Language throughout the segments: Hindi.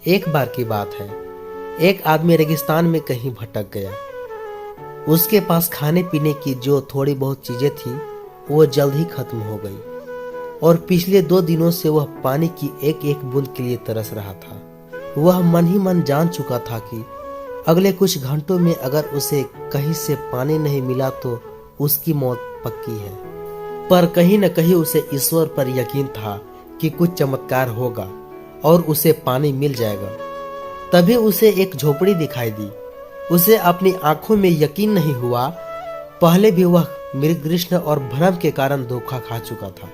एक बार की बात है, एक आदमी रेगिस्तान में कहीं भटक गया। उसके पास खाने पीने की जो थोड़ी बहुत चीजें थी वो जल्द ही खत्म हो गई और पिछले 2 दिनों से वह पानी की एक एक बूंद के लिए तरस रहा था। वह मन ही मन जान चुका था कि अगले कुछ घंटों में अगर उसे कहीं से पानी नहीं मिला तो उसकी मौत पक्की है। पर कहीं न कहीं उसे ईश्वर पर यकीन था कि कुछ चमत्कार होगा और उसे पानी मिल जाएगा। तभी उसे एक झोपड़ी दिखाई दी। उसे अपनी आंखों में यकीन नहीं हुआ। पहले भी वह मृगतृष्ण और भ्रम के कारण धोखा खा चुका था,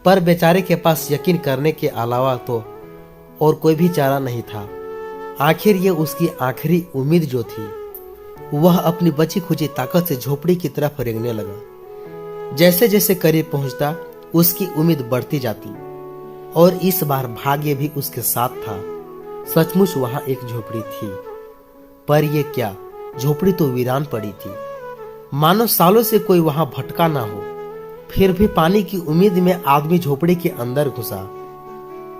पर बेचारे के पास यकीन करने के अलावा तो और कोई भी चारा नहीं था। आखिर ये उसकी आखिरी उम्मीद जो थी। वह अपनी बची खुची ताकत से झोपड़ी की तरफ रेंगने लगा। जैसे जैसे करीब पहुंचता उसकी उम्मीद बढ़ती जाती और इस बार भाग्य भी उसके साथ था। सचमुच वहां एक झोपड़ी थी, पर यह क्या, झोपड़ी तो वीरान पड़ी थी, मानो सालों से कोई वहां भटका ना हो। फिर भी पानी की उम्मीद में आदमी झोपड़ी के अंदर घुसा।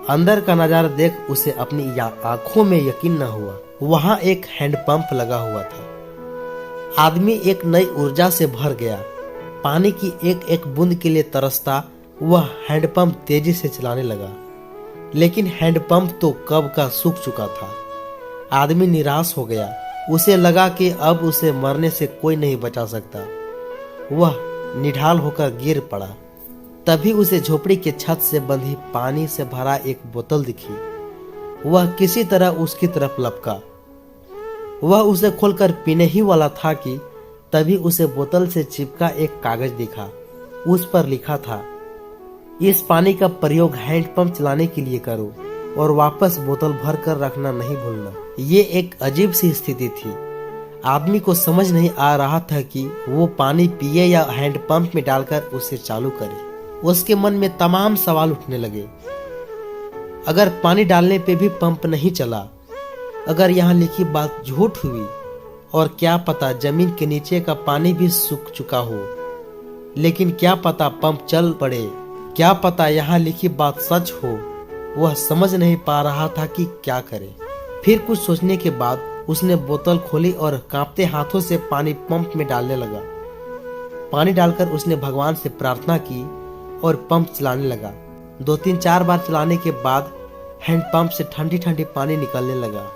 अंदर का नजारा देख उसे अपनी आंखों में यकीन न हुआ। वहां एक हैंडपंप लगा हुआ था। आदमी एक नई ऊर्जा से भर गया। पानी की एक एक बूंद के लिए तरसता वह हैंडपंप तेजी से चलाने लगा, लेकिन हैंडपंप तो कब का सूख चुका था। आदमी निराश हो गया। उसे लगा कि अब उसे मरने से कोई नहीं बचा सकता। वह निढाल होकर गिर पड़ा। तभी उसे झोपड़ी के छत से बंधी पानी से भरा एक बोतल दिखी। वह किसी तरह उसकी तरफ लपका। वह उसे खोलकर पीने ही वाला था कि तभी उसे बोतल से चिपका एक कागज दिखा। उस पर लिखा था, इस पानी का प्रयोग हैंडपंप चलाने के लिए करो और वापस बोतल भर कर रखना नहीं भूलना। ये एक अजीब सी स्थिति थी। आदमी को समझ नहीं आ रहा था कि वो पानी पिए या हैंडपंप में डालकर उसे चालू करे। उसके मन में तमाम सवाल उठने लगे। अगर पानी डालने पे भी पंप नहीं चला, अगर यहाँ लिखी बात झूठ हुई, और क्या पता जमीन के नीचे का पानी भी सूख चुका हो, लेकिन क्या पता पंप चल पड़े, क्या पता यहाँ लिखी बात सच हो। वह समझ नहीं पा रहा था कि क्या करे। फिर कुछ सोचने के बाद उसने बोतल खोली और कांपते हाथों से पानी पंप में डालने लगा। पानी डालकर उसने भगवान से प्रार्थना की और पंप चलाने लगा। 2-3-4 बार चलाने के बाद हैंडपंप से ठंडी ठंडी पानी निकलने लगा।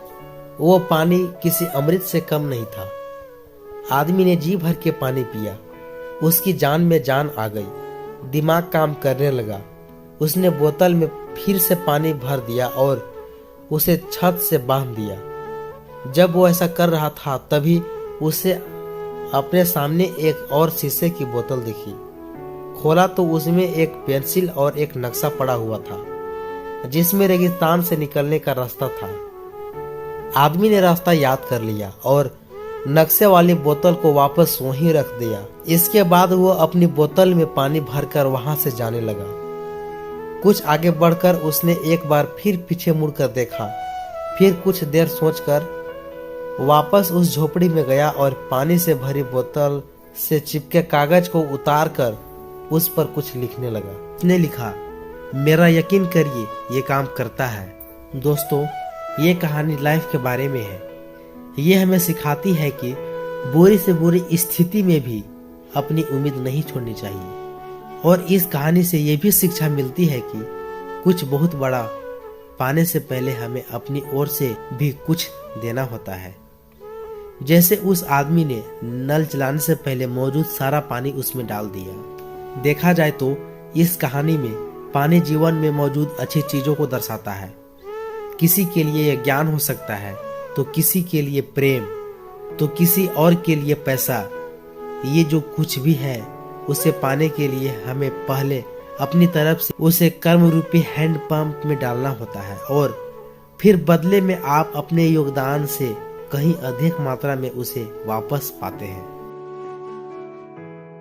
वो पानी किसी अमृत से कम नहीं था। आदमी ने जी भर के पानी पिया। उसकी जान में जान आ गई। दिमाग काम करने लगा। उसने बोतल में फिर से पानी भर दिया और उसे छत से बांध दिया। जब वो ऐसा कर रहा था तभी उसे अपने सामने एक और शीशे की बोतल दिखी। खोला तो उसमें एक पेंसिल और एक नक्शा पड़ा हुआ था, जिसमें रेगिस्तान से निकलने का रास्ता था। आदमी ने रास्ता याद कर लिया और नक्शे वाली बोतल को वापस वहीं रख दिया। इसके बाद वो अपनी बोतल में पानी भरकर वहां से जाने लगा। कुछ आगे बढ़कर उसने एक बार फिर पीछे मुड़कर देखा। फिर कुछ देर सोचकर वापस उस झोपड़ी में गया और पानी से भरी बोतल से चिपके कागज को उतारकर उस पर कुछ लिखने लगा। उसने लिखा, मेरा यकीन करिए ये काम करता है। दोस्तों, ये कहानी लाइफ के बारे में है। ये हमें सिखाती है कि बुरी से बुरी स्थिति में भी अपनी उम्मीद नहीं छोड़नी चाहिए। और इस कहानी से ये भी शिक्षा मिलती है कि कुछ बहुत बड़ा पाने से पहले हमें अपनी ओर से भी कुछ देना होता है। जैसे उस आदमी ने नल चलाने से पहले मौजूद सारा पानी उसमें डाल दिया। देखा जाए तो इस कहानी में पानी जीवन में मौजूद अच्छी चीजों को दर्शाता है। किसी के लिए यह ज्ञान हो सकता है, तो किसी के लिए प्रेम, तो किसी और के लिए पैसा। ये जो कुछ भी है उसे पाने के लिए हमें पहले अपनी तरफ से उसे कर्म रूपी हैंड पंप में डालना होता है और फिर बदले में आप अपने योगदान से कहीं अधिक मात्रा में उसे वापस पाते हैं।